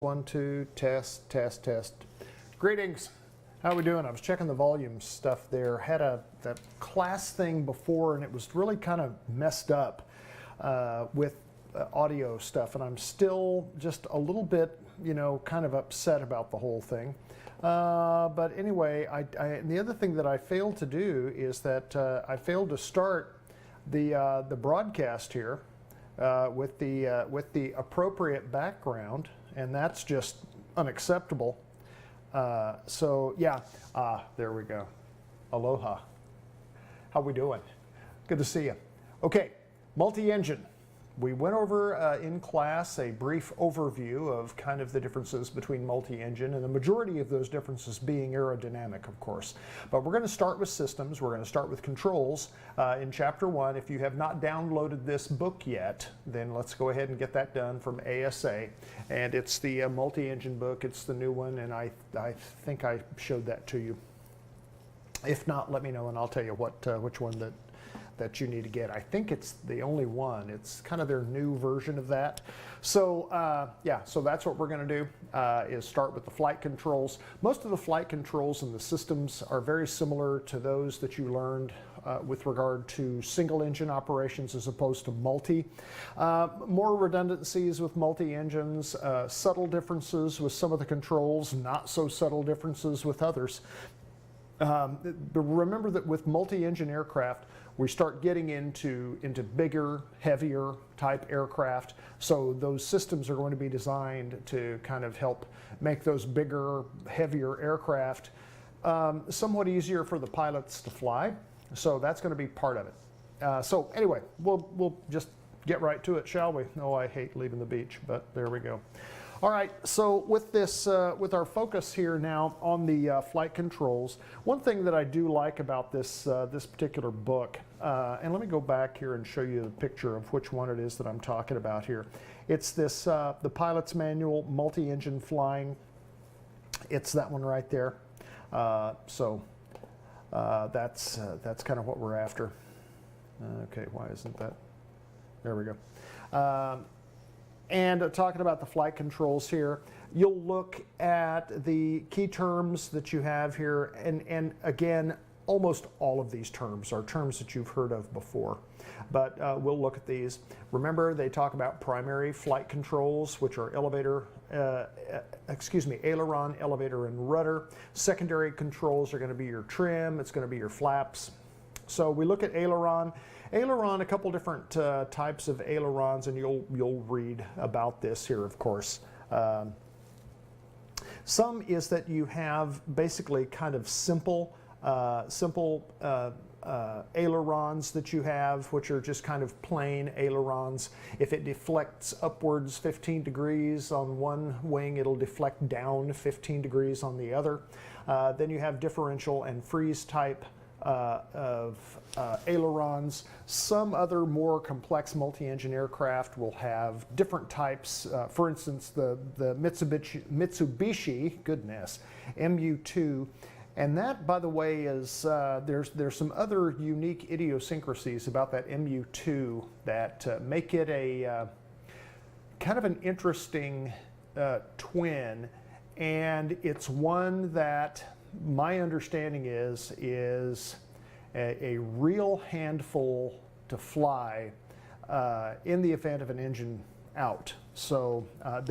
1, 2, test, test, test. Greetings. How are we doing? I was checking the volume stuff there. Had that class thing before, and it was really kind of messed up with audio stuff, and I'm still just a little bit, kind of upset about the whole thing. But anyway, the other thing that I failed to do is that I failed to start the broadcast here with the appropriate background. And that's just unacceptable. So yeah, there we go. Aloha. How we doing? Good to see you. Okay, multi-engine. We went over in class a brief overview of kind of the differences between multi-engine, and the majority of those differences being aerodynamic, of course. But we're going to start with systems. We're going to start with controls in Chapter 1. If you have not downloaded this book yet, then let's go ahead and get that done from ASA. And it's the multi-engine book. It's the new one, and I think I showed that to you. If not, let me know, and I'll tell you which one that you need to get. I think it's the only one. It's kind of their new version of that. So yeah, so that's what we're going to do, is start with the flight controls. Most of the flight controls and the systems are very similar to those that you learned with regard to single engine operations as opposed to multi. More redundancies with multi-engines, subtle differences with some of the controls, not so subtle differences with others. Remember that with multi-engine aircraft, we start getting into bigger, heavier type aircraft. So those systems are going to be designed to kind of help make those bigger, heavier aircraft somewhat easier for the pilots to fly. So that's going to be part of it. So anyway, we'll just get right to it, shall we? Oh, I hate leaving the beach, but there we go. All right, so with this, with our focus here now on the flight controls, one thing that I do like about this this particular book, and let me go back here and show you the picture of which one it is that I'm talking about here. It's this, the Pilot's Manual, Multi-Engine Flying. It's that one right there. So that's kind of what we're after. Okay, why isn't that? There we go. And talking about the flight controls here, you'll look at the key terms that you have here, and again, almost all of these terms are terms that you've heard of before, but we'll look at these. Remember, they talk about primary flight controls, which are aileron, elevator, and rudder. Secondary controls are going to be your trim, it's going to be your flaps. So we look at aileron. Aileron, a couple different types of ailerons, and you'll read about this here, of course. Some is that you have basically kind of simple ailerons that you have, which are just kind of plain ailerons. If it deflects upwards 15 degrees on one wing, it'll deflect down 15 degrees on the other. Then you have differential and freeze type of ailerons. Some other more complex multi-engine aircraft will have different types. For instance, the Mitsubishi, goodness, MU2, and that, by the way, is there's some other unique idiosyncrasies about that MU2 that make it a kind of an interesting twin, and it's one that my understanding is a real handful to fly in the event of an engine out. So I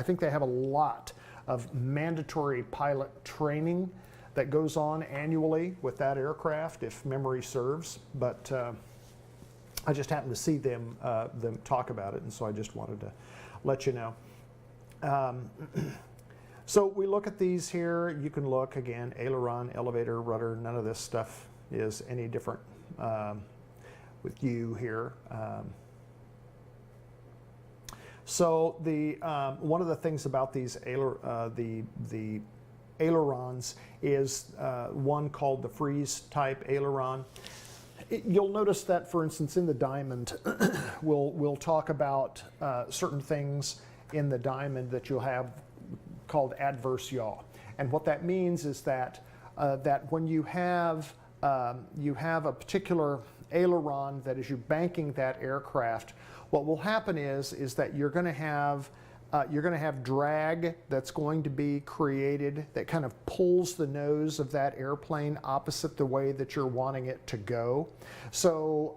think they have a lot of mandatory pilot training that goes on annually with that aircraft, if memory serves. But I just happened to see them talk about it, and so I just wanted to let you know. So we look at these here. You can look, again, aileron, elevator, rudder. None of this stuff is any different with you here. So the one of the things about these the ailerons is one called the freeze type aileron. You'll notice that, for instance, in the Diamond, we'll talk about certain things in the Diamond that you'll have called adverse yaw, and what that means is that that when you have a particular aileron that as you're banking that aircraft, what will happen is that you're going to have You're going to have drag that's going to be created that kind of pulls the nose of that airplane opposite the way that you're wanting it to go. So,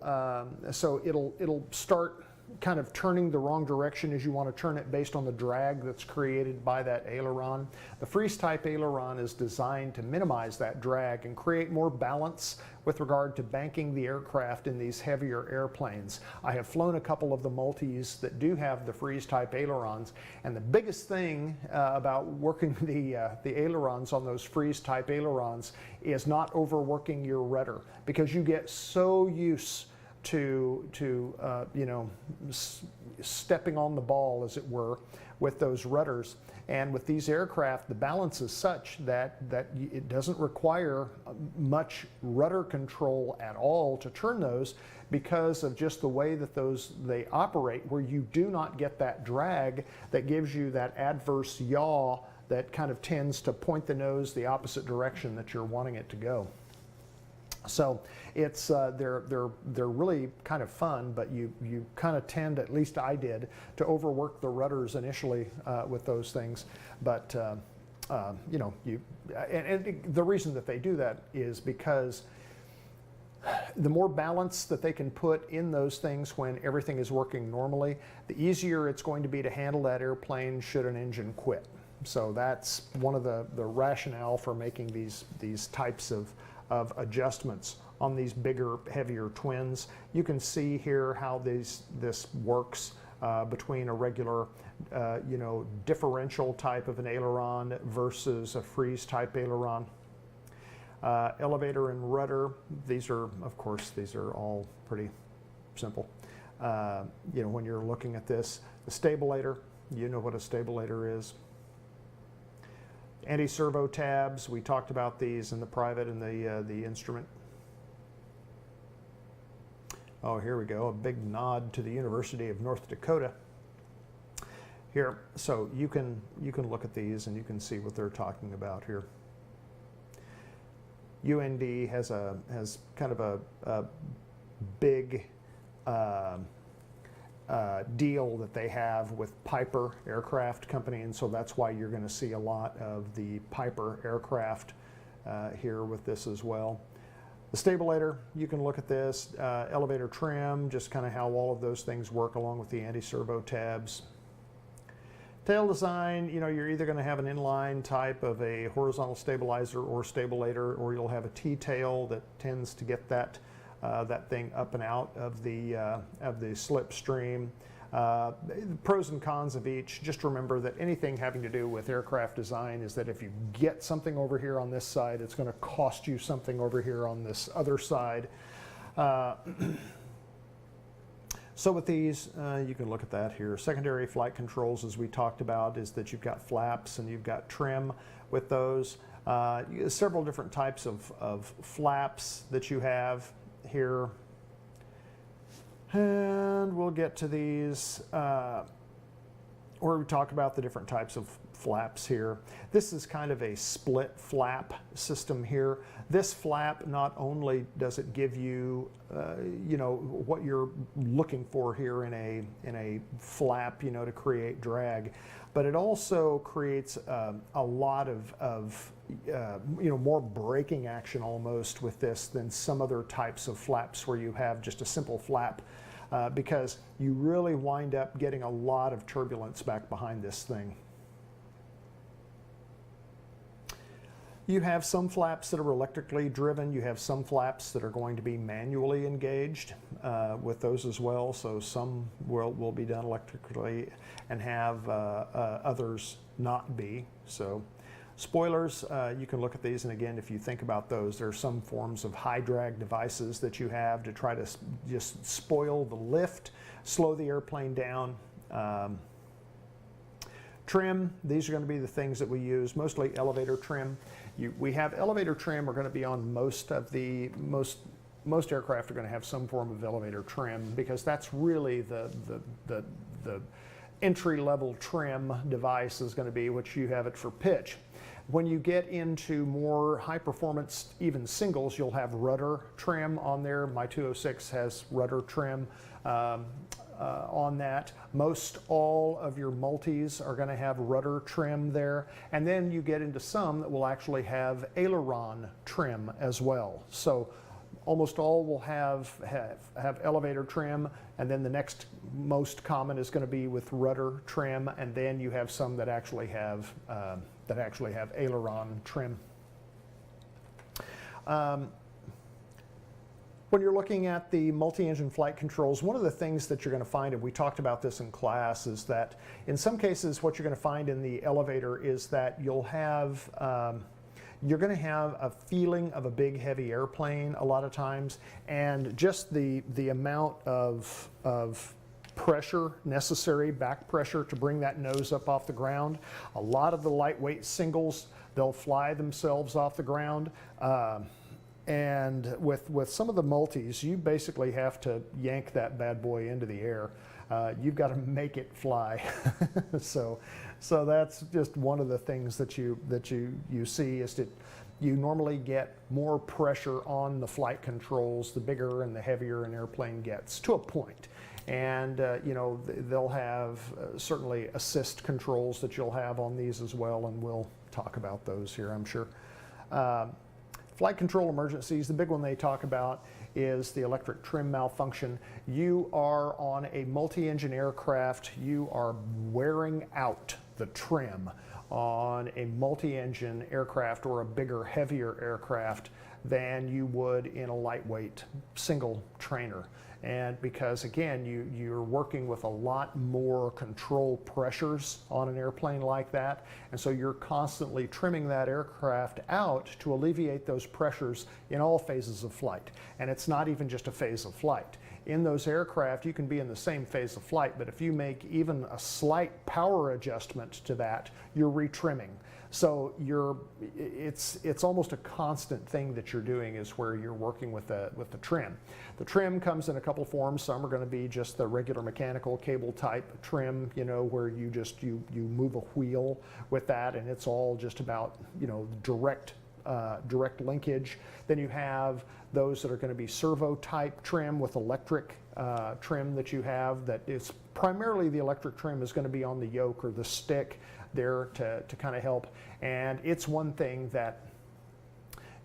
it'll start kind of turning the wrong direction as you want to turn it based on the drag that's created by that aileron. The freeze type aileron is designed to minimize that drag and create more balance with regard to banking the aircraft in these heavier airplanes. I have flown a couple of the multis that do have the freeze type ailerons, and the biggest thing about working the ailerons on those freeze type ailerons is not overworking your rudder, because you get so used to stepping on the ball, as it were, with those rudders. And with these aircraft, the balance is such that it doesn't require much rudder control at all to turn those, because of just the way that they operate, where you do not get that drag that gives you that adverse yaw that kind of tends to point the nose the opposite direction that you're wanting it to go. So it's they're really kind of fun, but you kind of tend, at least I did, to overwork the rudders initially with those things. But the reason that they do that is because the more balance that they can put in those things when everything is working normally, the easier it's going to be to handle that airplane should an engine quit. So that's one of the rationale for making these types of adjustments on these bigger, heavier twins. You can see here how this works between a regular, differential type of an aileron versus a freeze type aileron. Elevator and rudder, these are all pretty simple. When you're looking at this, the stabulator, you know what a stabulator is. Anti-servo tabs, we talked about these in the private and the instrument. Oh, here we go, a big nod to the University of North Dakota. Here, so you can look at these and you can see what they're talking about here. UND has kind of a big deal that they have with Piper Aircraft Company, and so that's why you're going to see a lot of the Piper aircraft here with this as well. The stabulator, you can look at this. Elevator trim, just kind of how all of those things work along with the anti-servo tabs. Tail design, you're either going to have an inline type of a horizontal stabilizer or stabulator, or you'll have a T-tail that tends to get that thing up and out of the slipstream. Pros and cons of each. Just remember that anything having to do with aircraft design is that if you get something over here on this side, it's going to cost you something over here on this other side. So with these, you can look at that here. Secondary flight controls, as we talked about, is that you've got flaps and you've got trim with those. Several different types of flaps that you have here. And we'll get to these where we talk about the different types of flaps here. This is kind of a split flap system here. This flap, not only does it give you, what you're looking for here in a flap, to create drag, but it also creates a lot of more braking action almost with this than some other types of flaps where you have just a simple flap. Because you really wind up getting a lot of turbulence back behind this thing. You have some flaps that are electrically driven. You have some flaps that are going to be manually engaged with those as well. So some will be done electrically and have others not be. So spoilers, you can look at these, and again, if you think about those, there are some forms of high drag devices that you have to try to just spoil the lift, slow the airplane down. Trim, these are going to be the things that we use, mostly elevator trim. We have elevator trim are going to be on most aircraft are going to have some form of elevator trim, because that's really the entry-level trim device is going to be what you have it for pitch. When you get into more high-performance, even singles, you'll have rudder trim on there. My 206 has rudder trim. on that. Most all of your multis are going to have rudder trim there, and then you get into some that will actually have aileron trim as well. So almost all will have elevator trim, and then the next most common is going to be with rudder trim, and then you have some that actually have aileron trim. When you're looking at the multi-engine flight controls, one of the things that you're going to find, and we talked about this in class, is that in some cases what you're going to find in the elevator is that you'll have you're going to have a feeling of a big heavy airplane a lot of times, and just the amount of pressure necessary, back pressure, to bring that nose up off the ground. A lot of the lightweight singles, they'll fly themselves off the ground. And with some of the multis, you basically have to yank that bad boy into the air. You've got to make it fly. so that's just one of the things that you see, is that you normally get more pressure on the flight controls the bigger and the heavier an airplane gets, to a point. And you know, they'll have certainly assist controls that you'll have on these as well, and we'll talk about those here, I'm sure. Flight control emergencies, the big one they talk about is the electric trim malfunction. You are on a multi-engine aircraft, you are wearing out the trim on a multi-engine aircraft or a bigger, heavier aircraft than you would in a lightweight single trainer. And because again, you're working with a lot more control pressures on an airplane like that, and so you're constantly trimming that aircraft out to alleviate those pressures in all phases of flight. And it's not even just a phase of flight. In those aircraft, you can be in the same phase of flight, but if you make even a slight power adjustment to that, you're retrimming. So it's almost a constant thing that you're doing, is where you're working with the trim. The trim comes in a couple forms. Some are going to be just the regular mechanical cable type trim, you know, where you move a wheel with that, and it's all just about, you know, direct linkage. Then you have those that are going to be servo type trim with electric trim that you have, that is primarily the electric trim is going to be on the yoke or the stick there to kind of help. And it's one thing that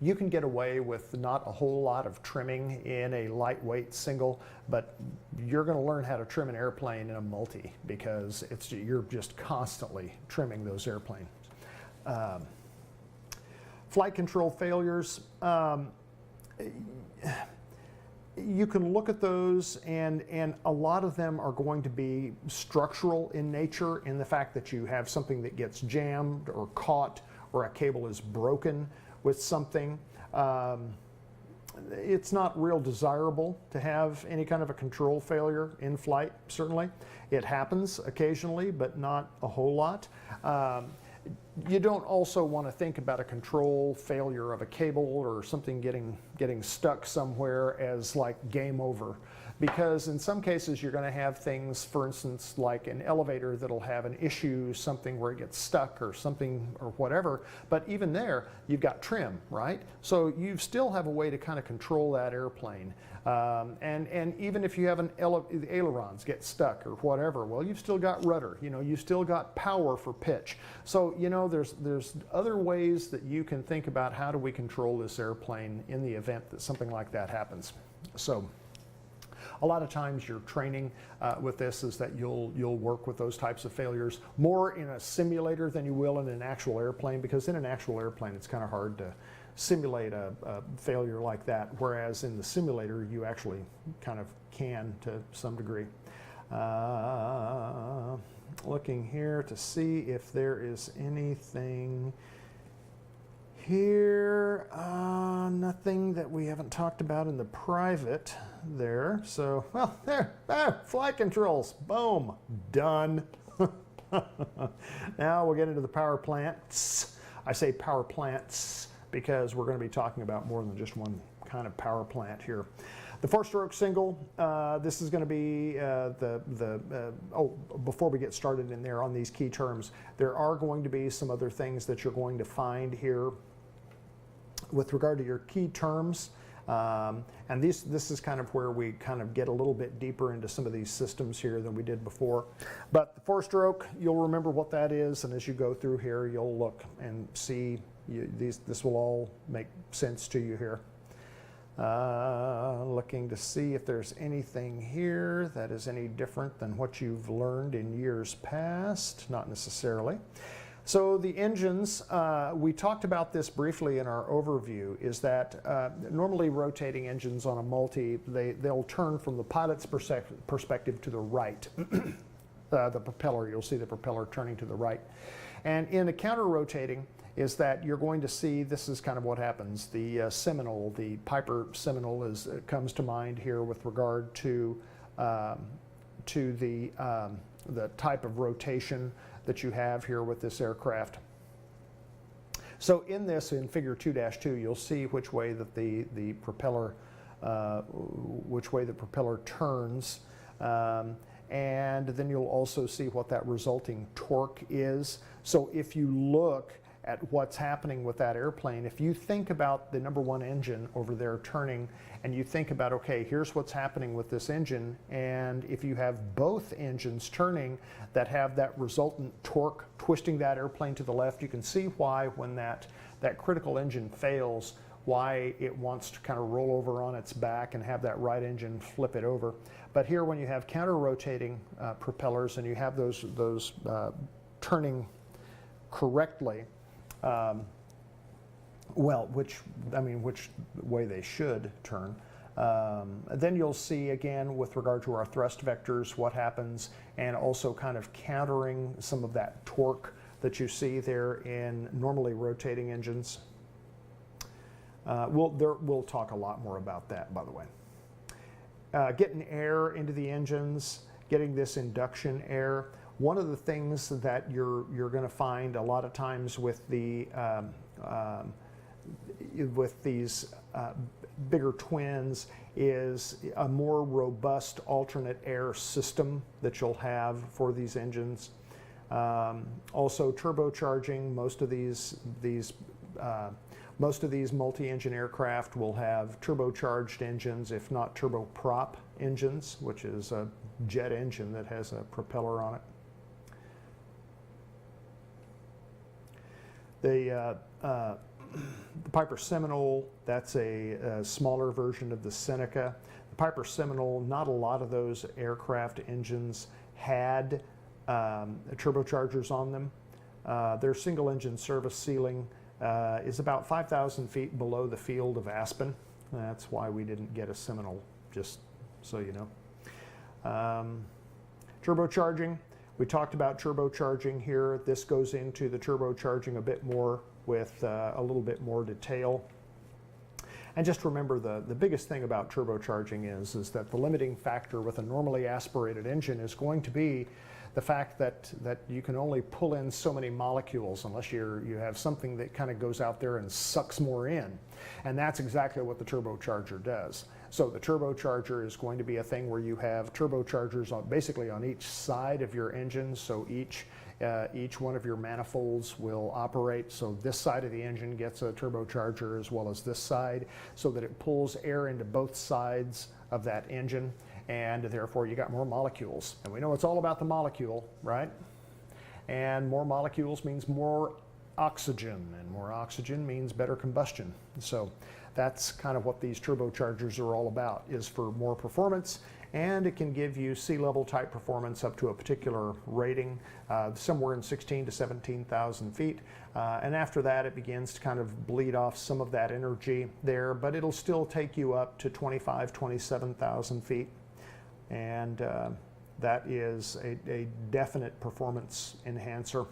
you can get away with not a whole lot of trimming in a lightweight single, but you're going to learn how to trim an airplane in a multi, because you're just constantly trimming those airplanes. Flight control failures. You can look at those, and a lot of them are going to be structural in nature, in the fact that you have something that gets jammed or caught, or a cable is broken with something. It's not real desirable to have any kind of a control failure in flight, certainly. It happens occasionally, but not a whole lot. You don't also want to think about a control failure of a cable or something getting stuck somewhere as like game over, because in some cases you're going to have things, for instance, like an elevator that'll have an issue, something where it gets stuck or something or whatever, but even there you've got trim, right? So you still have a way to kind of control that airplane. And even if you have the ailerons get stuck or whatever, well, you've still got rudder, you know, you've still got power for pitch. So, you know, there's other ways that you can think about how do we control this airplane in the event that something like that happens. So a lot of times your training with this is that you'll work with those types of failures more in a simulator than you will in an actual airplane, because in an actual airplane it's kind of hard to simulate a failure like that, whereas in the simulator you actually kind of can to some degree. Looking here to see if there is anything here. Nothing that we haven't talked about in the private there. So, well, there, flight controls, boom, done. Now we'll get into the power plants. I say power plants because we're going to be talking about more than just one kind of power plant here. The four-stroke single, this is going to be before we get started in there on these key terms, there are going to be some other things that you're going to find here with regard to your key terms. And this is kind of where we kind of get a little bit deeper into some of these systems here than we did before. But the four-stroke, you'll remember what that is, and as you go through here, you'll look and see this will all make sense to you here. Looking to see if there's anything here that is any different than what you've learned in years past. Not necessarily. So the engines, we talked about this briefly in our overview, is that normally rotating engines on a multi, they'll turn from the pilot's perspective to the right. The propeller, you'll see the propeller turning to the right. And in a counter-rotating is that you're going to see, this is kind of what happens. The Seminole, the Piper Seminole comes to mind here with regard to the type of rotation that you have here with this aircraft. So in this, in figure 2-2, you'll see which way that the propeller turns, and then you'll also see what that resulting torque is. So if you look at what's happening with that airplane, if you think about the number one engine over there turning, and you think about, okay, here's what's happening with this engine, and if you have both engines turning that have that resultant torque twisting that airplane to the left, you can see why when that critical engine fails, why it wants to kind of roll over on its back and have that right engine flip it over. But here when you have counter-rotating propellers and you have those turning correctly, which way they should turn. Then you'll see again with regard to our thrust vectors what happens, and also kind of countering some of that torque that you see there in normally rotating engines. We'll talk a lot more about that, by the way. Getting air into the engines, getting this induction air. One of the things that you're going to find a lot of times with these bigger twins is a more robust alternate air system that you'll have for these engines. Also turbocharging. Most of these multi-engine aircraft will have turbocharged engines, if not turboprop engines, which is a jet engine that has a propeller on it. The Piper Seminole, that's a smaller version of the Seneca. The Piper Seminole, not a lot of those aircraft engines had turbochargers on them. Their single engine service ceiling is about 5,000 feet below the field of Aspen. That's why we didn't get a Seminole, just so you know. Turbocharging. We talked about turbocharging here. This goes into the turbocharging a bit more with a little bit more detail. And just remember the biggest thing about turbocharging is that the limiting factor with a normally aspirated engine is going to be the fact that you can only pull in so many molecules unless you have something that kind of goes out there and sucks more in. And that's exactly what the turbocharger does. So the turbocharger is going to be a thing where you have turbochargers basically on each side of your engine. So each one of your manifolds will operate. So this side of the engine gets a turbocharger as well as this side, so that it pulls air into both sides of that engine, and therefore you got more molecules. And we know it's all about the molecule, right? And more molecules means more oxygen, and more oxygen means better combustion. So that's kind of what these turbochargers are all about, is for more performance, and it can give you sea level type performance up to a particular rating, somewhere in 16 to 17,000 feet. And after that, it begins to kind of bleed off some of that energy there, but it'll still take you up to 25, 27,000 feet. And that is a definite performance enhancer.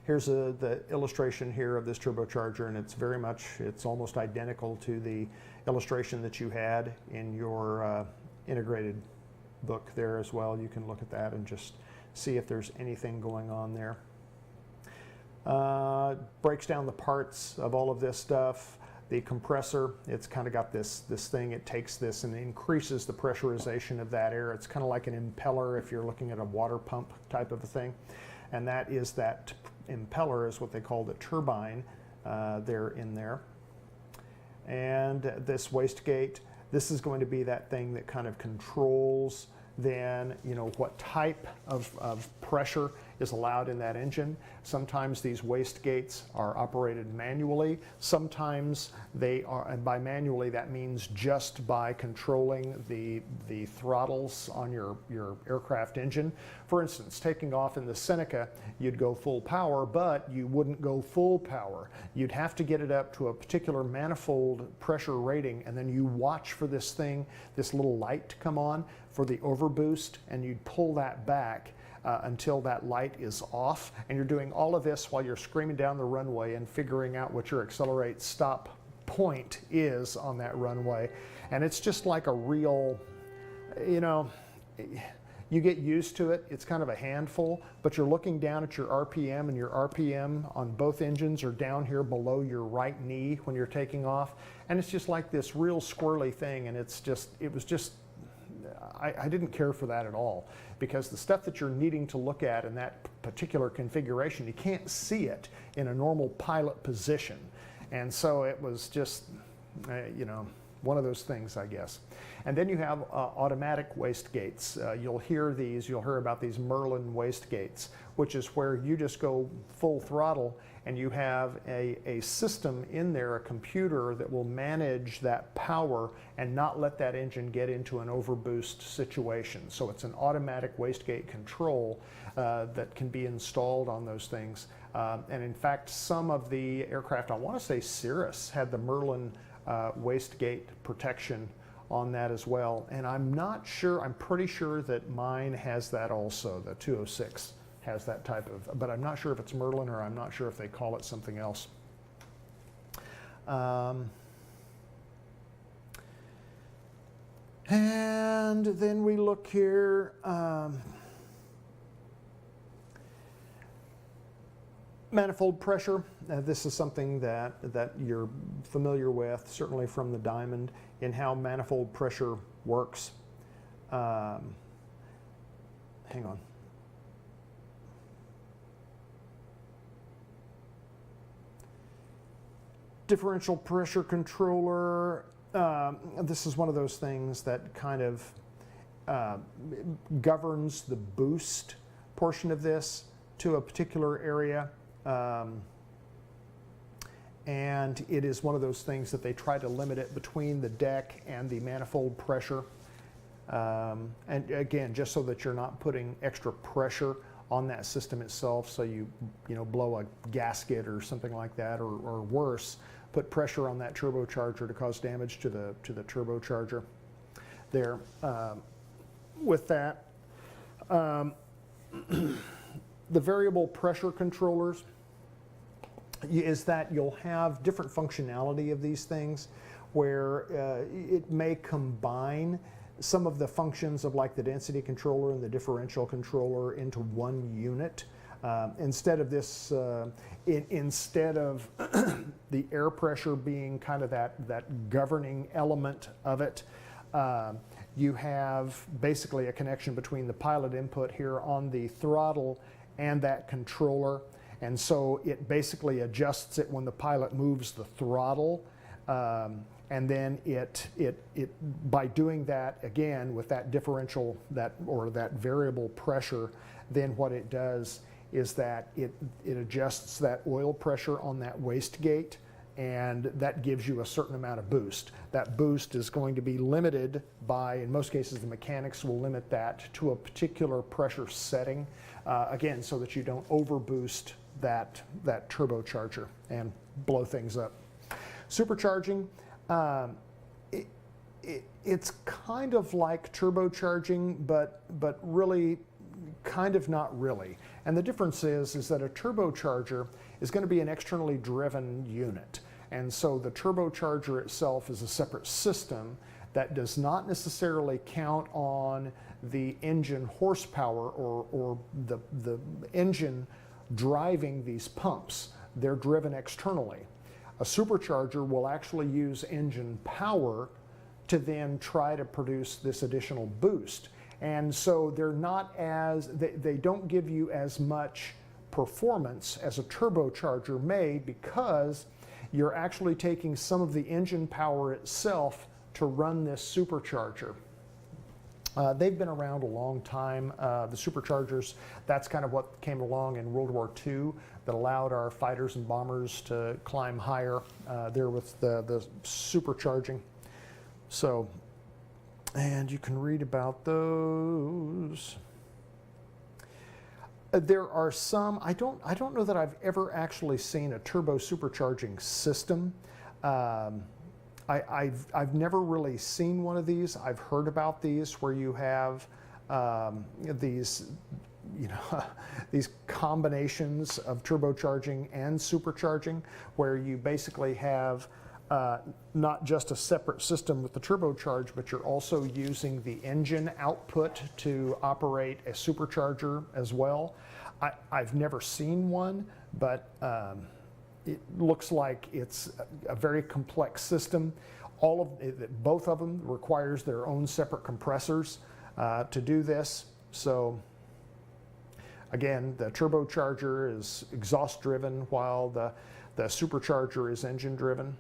Here's the illustration here of this turbocharger, and it's almost identical to the illustration that you had in your integrated book there as well. You can look at that and just see if there's anything going on there. Breaks down the parts of all of this stuff. The compressor, it's kind of got this thing, it takes this and increases the pressurization of that air. It's kind of like an impeller if you're looking at a water pump type of a thing. And that impeller is what they call the turbine there in there. and this wastegate. This is going to be that thing that kind of controls then, you know, what type of pressure is allowed in that engine. Sometimes these wastegates are operated manually. Sometimes they are, and by manually that means just by controlling the throttles on your aircraft engine. For instance, taking off in the Seneca, you'd go full power, but you wouldn't go full power. You'd have to get it up to a particular manifold pressure rating, and then you watch for this thing, this little light to come on for the overboost, and you'd pull that back until that light is off. And you're doing all of this while you're screaming down the runway and figuring out what your accelerate stop point is on that runway. And it's just like a real, you know, you get used to it. It's kind of a handful, but you're looking down at your RPM, and your RPM on both engines are down here below your right knee when you're taking off. And it's just like this real squirrely thing. And it's just, it was just, I didn't care for that at all, because the stuff that you're needing to look at in that particular configuration, you can't see it in a normal pilot position. And so it was just, you know, one of those things, I guess. And then you have automatic wastegates. You'll hear about these Merlin wastegates, which is where you just go full throttle, and you have a system in there, a computer that will manage that power and not let that engine get into an overboost situation. So it's an automatic wastegate control that can be installed on those things. And in fact, some of the aircraft, I want to say Cirrus, had the Merlin wastegate protection on that as well. And I'm not sure, I'm pretty sure that mine has that also, the 206 has that type of, but I'm not sure if it's Merlin, or I'm not sure if they call it something else. And then we look here, manifold pressure. This is something that you're familiar with, certainly from the Diamond, in how manifold pressure works. Hang on. Differential pressure controller. This is one of those things that kind of governs the boost portion of this to a particular area. And it is one of those things that they try to limit it between the deck and the manifold pressure. And again, just so that you're not putting extra pressure on that system itself, so you blow a gasket or something like that, or worse, put pressure on that turbocharger to cause damage to the turbocharger there. With that, the variable pressure controllers is that you'll have different functionality of these things, where it may combine some of the functions of like the density controller and the differential controller into one unit. Instead of this, instead of the air pressure being kind of that governing element of it, you have basically a connection between the pilot input here on the throttle and that controller. And so it basically adjusts it when the pilot moves the throttle. And then it by doing that again with that differential, that variable pressure, then what it does is that it adjusts that oil pressure on that wastegate, and that gives you a certain amount of boost. That boost is going to be limited by, in most cases, the mechanics will limit that to a particular pressure setting, again, so that you don't overboost that turbocharger and blow things up. Supercharging. It's kind of like turbocharging, but really kind of not really. And the difference is that a turbocharger is going to be an externally driven unit. And so the turbocharger itself is a separate system that does not necessarily count on the engine horsepower or the engine driving these pumps. They're driven externally. A supercharger will actually use engine power to then try to produce this additional boost. And so they're not as, they don't give you as much performance as a turbocharger may, because you're actually taking some of the engine power itself to run this supercharger. They've been around a long time. The superchargers, that's kind of what came along in World War II that allowed our fighters and bombers to climb higher there with the supercharging. So, and you can read about those. There are some, I don't know that I've ever actually seen a turbo supercharging system. I've never really seen one of these. I've heard about these where you have these, these combinations of turbocharging and supercharging, where you basically have not just a separate system with the turbocharge, but you're also using the engine output to operate a supercharger as well. I've never seen one, but it looks like it's a very complex system. Both of them requires their own separate compressors to do this. So again, the turbocharger is exhaust driven while the supercharger is engine driven.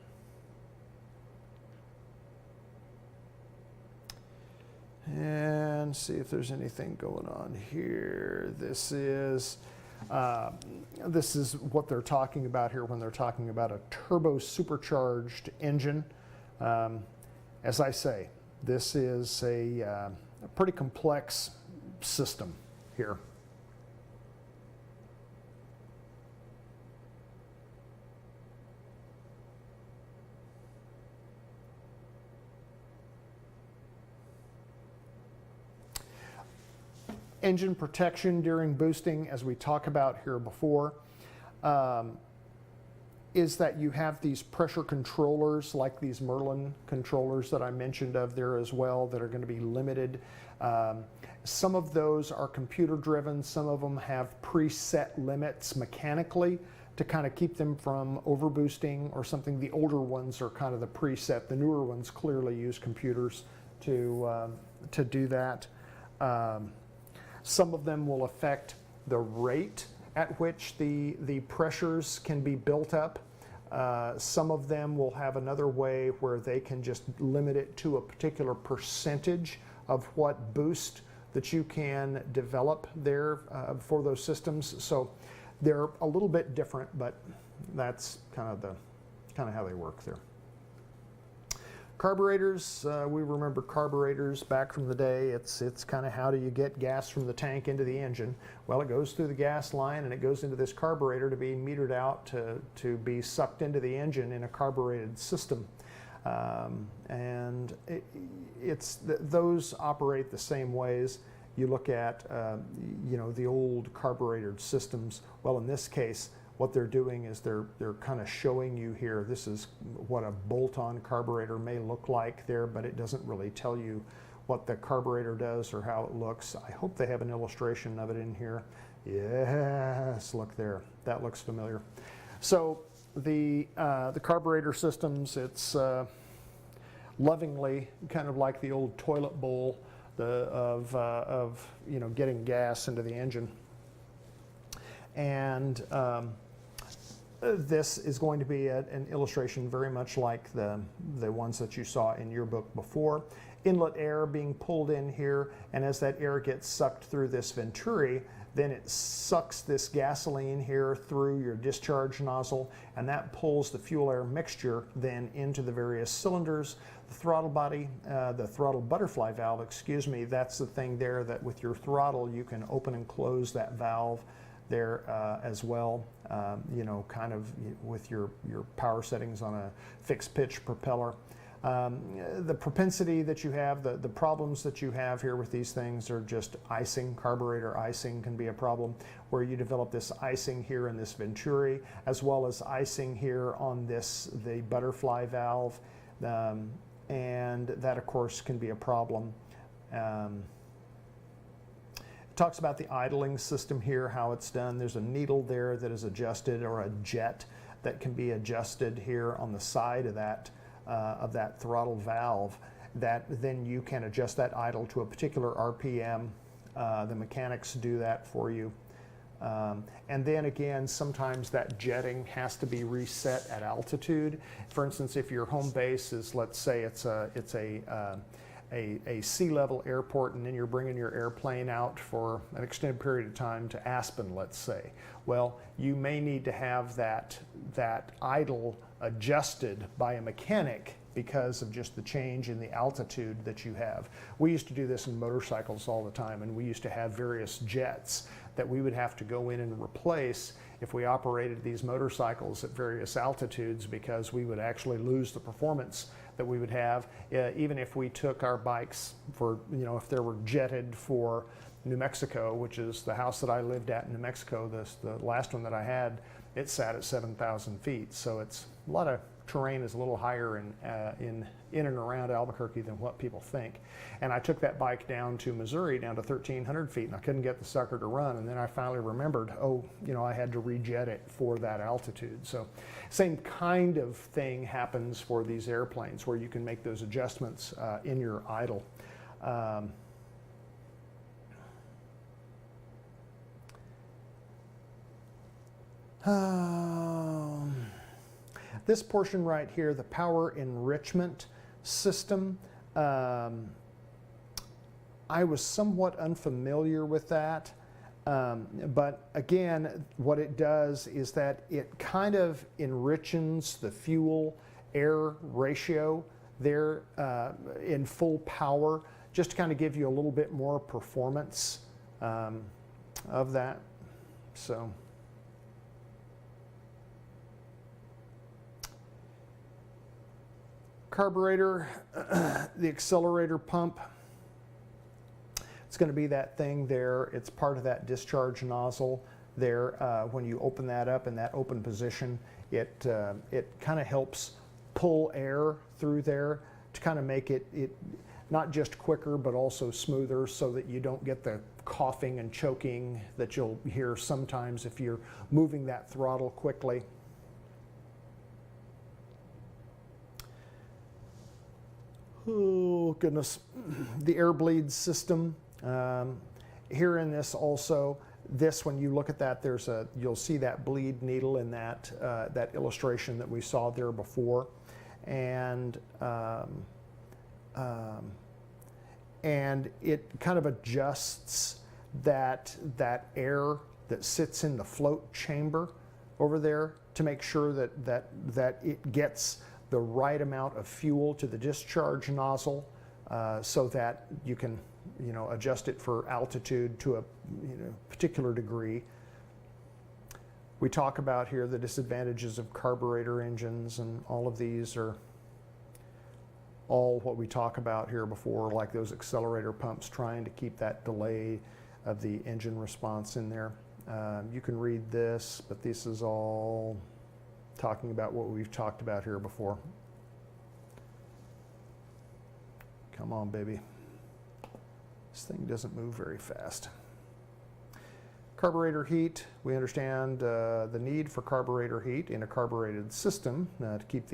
And see if there's anything going on here. This is what they're talking about here when they're talking about a turbo supercharged engine. As I say, this is a pretty complex system here. Engine protection during boosting, as we talked about here before, is that you have these pressure controllers like these Merlin controllers that I mentioned of there as well that are going to be limited. Some of those are computer driven, some of them have preset limits mechanically to kind of keep them from overboosting or something. The older ones are kind of the preset. The newer ones clearly use computers to do that. Some of them will affect the rate at which the pressures can be built up. Some of them will have another way where they can just limit it to a particular percentage of what boost that you can develop there for those systems. So they're a little bit different, but that's kind of how they work there. Carburetors, we remember carburetors back from the day. It's kind of how do you get gas from the tank into the engine? Well, it goes through the gas line and it goes into this carburetor to be metered out to be sucked into the engine in a carbureted system. And those operate the same ways. You look at the old carbureted systems. Well, in this case, what they're doing is they're kind of showing you here, this is what a bolt-on carburetor may look like there, but it doesn't really tell you what the carburetor does or how it looks. I hope they have an illustration of it in here. Yes, look there. That looks familiar. So the carburetor systems, it's lovingly kind of like the old toilet bowl of getting gas into the engine. And this is going to be an illustration very much like the ones that you saw in your book before. Inlet air being pulled in here, and as that air gets sucked through this venturi, then it sucks this gasoline here through your discharge nozzle, and that pulls the fuel air mixture then into the various cylinders. The throttle body, the throttle butterfly valve, excuse me, that's the thing there that with your throttle you can open and close that valve there as well, kind of with your power settings on a fixed pitch propeller. The propensity that you have, the problems that you have here with these things are just icing. Carburetor icing can be a problem where you develop this icing here in this venturi, as well as icing here on the butterfly valve, and that of course can be a problem. Talks about the idling system here, how it's done. There's a needle there that is adjusted, or a jet that can be adjusted here on the side of that throttle valve, that then you can adjust that idle to a particular RPM. The mechanics do that for you. And then again, sometimes that jetting has to be reset at altitude. For instance, if your home base is, let's say it's a sea level airport, and then you're bringing your airplane out for an extended period of time to Aspen, let's say. Well, you may need to have that idle adjusted by a mechanic because of just the change in the altitude that you have. We used to do this in motorcycles all the time, and we used to have various jets that we would have to go in and replace if we operated these motorcycles at various altitudes, because we would actually lose the performance that we would have, even if we took our bikes for, if they were jetted for New Mexico, which is the house that I lived at in New Mexico. The last one that I had, it sat at 7,000 feet. So it's a lot of terrain is a little higher in and around Albuquerque than what people think. And I took that bike down to Missouri, down to 1,300 feet, and I couldn't get the sucker to run. And then I finally remembered, I had to rejet it for that altitude. So same kind of thing happens for these airplanes, where you can make those adjustments in your idle. This portion right here, the power enrichment system, I was somewhat unfamiliar with that, but again, what it does is that it kind of enriches the fuel-air ratio there in full power, just to kind of give you a little bit more performance of that. So. Carburetor, the accelerator pump, it's going to be that thing there. It's part of that discharge nozzle there. When you open that up in that open position, it kind of helps pull air through there to kind of make it not just quicker but also smoother, so that you don't get the coughing and choking that you'll hear sometimes if you're moving that throttle quickly. Oh goodness, the air bleed system. Here in this also, when you look at that, you'll see that bleed needle in that that illustration that we saw there before, and it kind of adjusts that air that sits in the float chamber over there to make sure that it gets the right amount of fuel to the discharge nozzle, so that you can, adjust it for altitude to a particular degree. We talk about here the disadvantages of carburetor engines, and all of these are all what we talk about here before, like those accelerator pumps, trying to keep that delay of the engine response in there. You can read this, but this is all talking about what we've talked about here before. Come on, baby. This thing doesn't move very fast. Carburetor heat. We understand the need for carburetor heat in a carbureted system to keep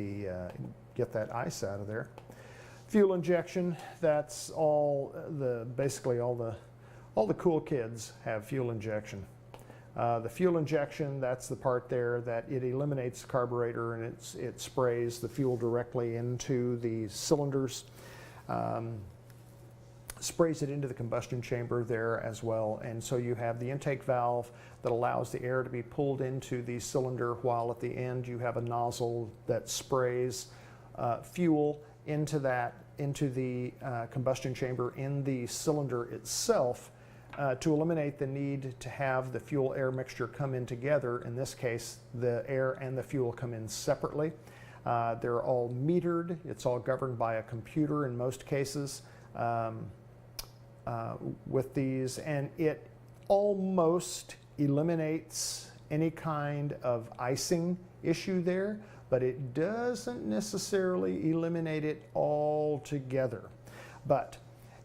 get that ice out of there. Fuel injection. That's basically all the cool kids have fuel injection. The fuel injection, that's the part there that it eliminates the carburetor, and it sprays the fuel directly into the cylinders, sprays it into the combustion chamber there as well. And so you have the intake valve that allows the air to be pulled into the cylinder, while at the end you have a nozzle that sprays fuel into the combustion chamber in the cylinder itself, to eliminate the need to have the fuel-air mixture come in together. In this case, the air and the fuel come in separately. They're all metered. It's all governed by a computer in most cases with these, and it almost eliminates any kind of icing issue there, but it doesn't necessarily eliminate it altogether. But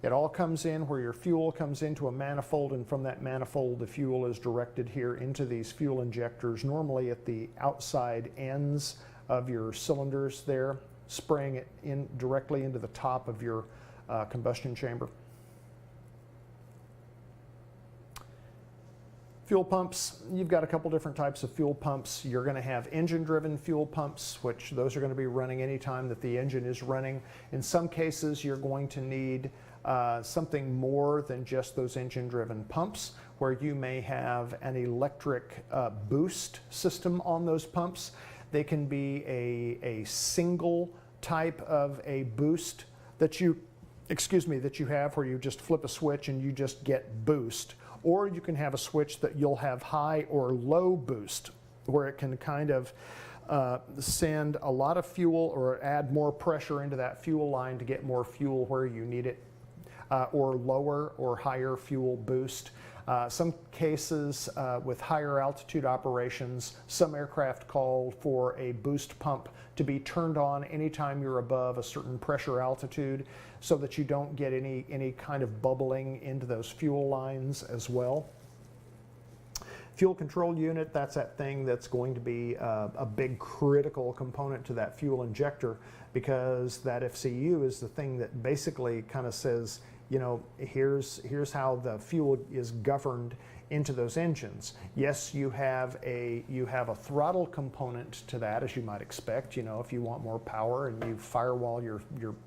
it all comes in where your fuel comes into a manifold, and from that manifold the fuel is directed here into these fuel injectors, normally at the outside ends of your cylinders there, spraying it in directly into the top of your combustion chamber. Fuel pumps, you've got a couple different types of fuel pumps. You're going to have engine-driven fuel pumps, which those are going to be running anytime that the engine is running. In some cases, you're going to need something more than just those engine-driven pumps, where you may have an electric boost system on those pumps. They can be a single type of a boost that you have, where you just flip a switch and you just get boost. Or you can have a switch that you'll have high or low boost, where it can kind of send a lot of fuel or add more pressure into that fuel line to get more fuel where you need it, or lower or higher fuel boost. Some cases with higher altitude operations, some aircraft call for a boost pump to be turned on anytime you're above a certain pressure altitude, so that you don't get any kind of bubbling into those fuel lines as well. Fuel control unit, that's that thing that's going to be a big critical component to that fuel injector, because that FCU is the thing that basically kind of says, you know, here's how the fuel is governed into those engines. Yes, you have a throttle component to that, as you might expect. You know, if you want more power and you firewall your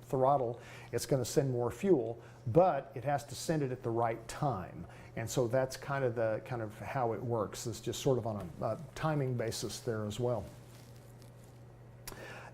throttle, it's going to send more fuel, but it has to send it at the right time. And so that's kind of how it works. It's just sort of on a timing basis there as well.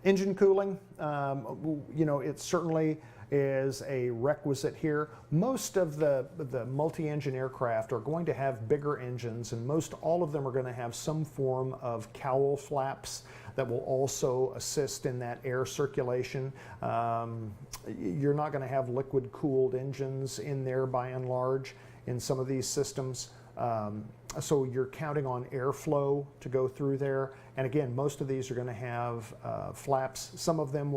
Engine cooling, you know, it certainly is a requisite here. Most of the multi-engine aircraft are going to have bigger engines, and most all of them are going to have some form of cowl flaps that will also assist in that air circulation. You're not going to have liquid cooled engines in there by and large in some of these systems. So you're counting on airflow to go through there. And again, most of these are going to have flaps. Some of them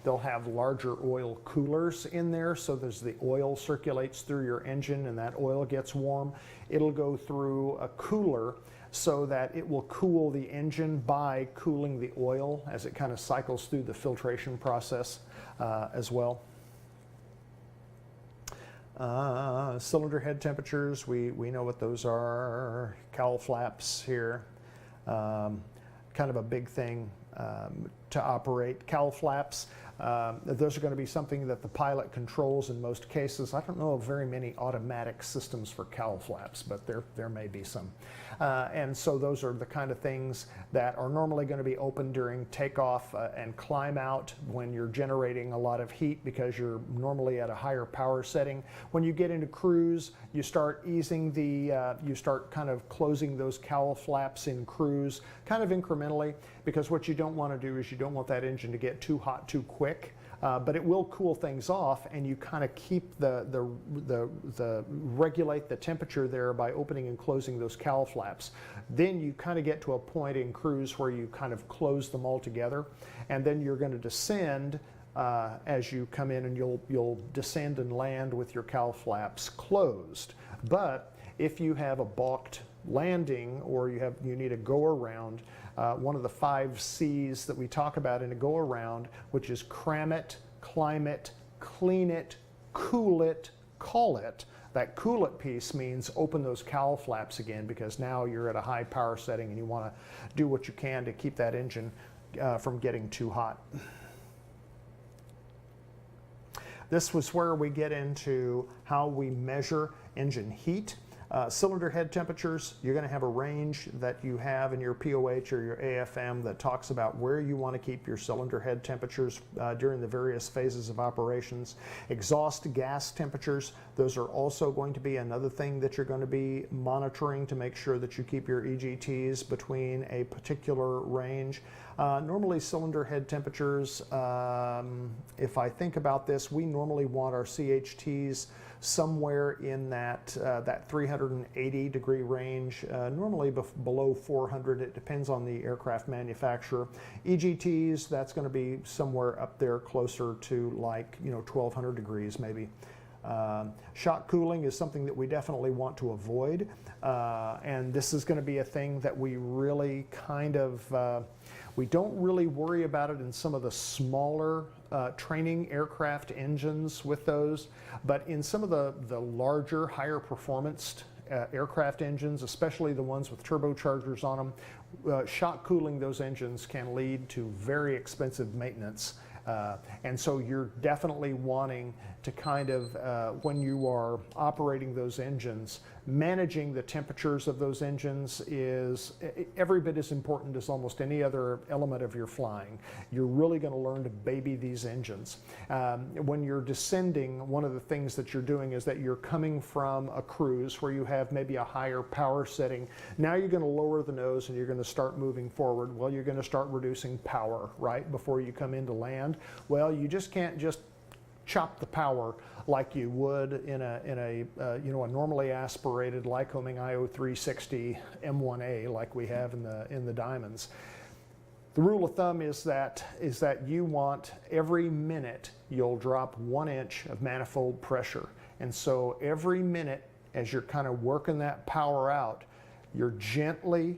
they'll have larger oil coolers in there, so as the oil circulates through your engine and that oil gets warm, it'll go through a cooler so that it will cool the engine by cooling the oil as it kind of cycles through the filtration process as well. Cylinder head temperatures, we know what those are. Cowl flaps here, kind of a big thing to operate. Cowl flaps, those are going to be something that the pilot controls in most cases. I don't know of very many automatic systems for cowl flaps, but there may be some. And so those are the kind of things that are normally going to be open during takeoff and climb out when you're generating a lot of heat, because you're normally at a higher power setting. When you get into cruise, you start easing you start kind of closing those cowl flaps in cruise, kind of incrementally, because what you don't want to do is you don't want that engine to get too hot too quick. But it will cool things off, and you kind of keep regulate the temperature there by opening and closing those cowl flaps. Then you kind of get to a point in cruise where you kind of close them all together, and then you're going to descend as you come in, and you'll descend and land with your cowl flaps closed. But if you have a balked landing, or you need a go around, one of the 5 C's that we talk about in a go around, which is cram it, climb it, clean it, cool it, call it. That cool it piece means open those cowl flaps again, because now you're at a high power setting and you want to do what you can to keep that engine from getting too hot. This was where we get into how we measure engine heat. Cylinder head temperatures, you're going to have a range that you have in your POH or your AFM that talks about where you want to keep your cylinder head temperatures during the various phases of operations. Exhaust gas temperatures, those are also going to be another thing that you're going to be monitoring to make sure that you keep your EGTs between a particular range. Normally cylinder head temperatures, if I think about this, we normally want our CHTs somewhere in that 380 degree range, normally below 400. It depends on the aircraft manufacturer. EGTs, that's going to be somewhere up there closer to, like, 1200 degrees maybe. Shock cooling is something that we definitely want to avoid, and this is going to be a thing that we really we don't really worry about it in some of the smaller training aircraft engines with those, but in some of the larger, higher performance aircraft engines, especially the ones with turbochargers on them. Shock cooling those engines can lead to very expensive maintenance. And so you're definitely wanting to kind of, when you are operating those engines, managing the temperatures of those engines is every bit as important as almost any other element of your flying. You're really going to learn to baby these engines. When you're descending, one of the things that you're doing is that you're coming from a cruise where you have maybe a higher power setting. Now you're going to lower the nose and you're going to start moving forward. Well, you're going to start reducing power, right, before you come into land. Well, you just can't just chop the power like you would in a normally aspirated Lycoming IO360 M1A like we have in the Diamonds. The rule of thumb is that you want every minute you'll drop 1 inch of manifold pressure, and so every minute as you're kind of working that power out, you're gently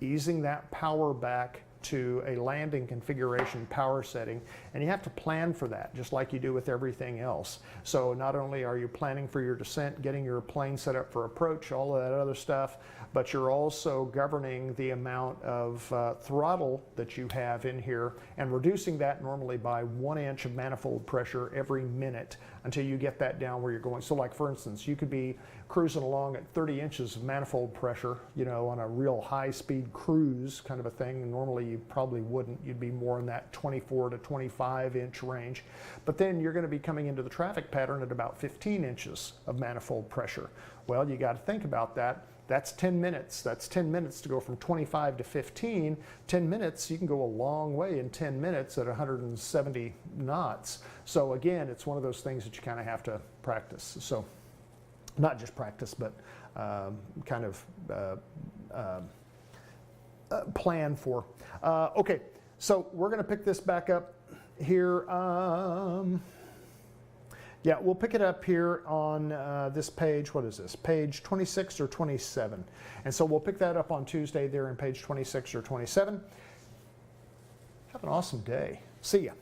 easing that power back to a landing configuration power setting, and you have to plan for that just like you do with everything else. So not only are you planning for your descent, getting your plane set up for approach, all of that other stuff, but you're also governing the amount of throttle that you have in here and reducing that normally by 1 inch of manifold pressure every minute until you get that down where you're going. So like for instance, you could be cruising along at 30 inches of manifold pressure, you know, on a real high speed cruise kind of a thing, and normally you probably wouldn't. You'd be more in that 24 to 25 inch range. But then you're going to be coming into the traffic pattern at about 15 inches of manifold pressure. Well, you got to think about that. That's 10 minutes. That's 10 minutes to go from 25 to 15. 10 minutes, you can go a long way in 10 minutes at 170 knots. So again, it's one of those things that you kind of have to practice. So not just practice, but kind of plan for. Okay, so we're going to pick this back up here. Yeah, we'll pick it up here on this page. What is this? Page 26 or 27. And so we'll pick that up on Tuesday there in page 26 or 27. Have an awesome day. See ya.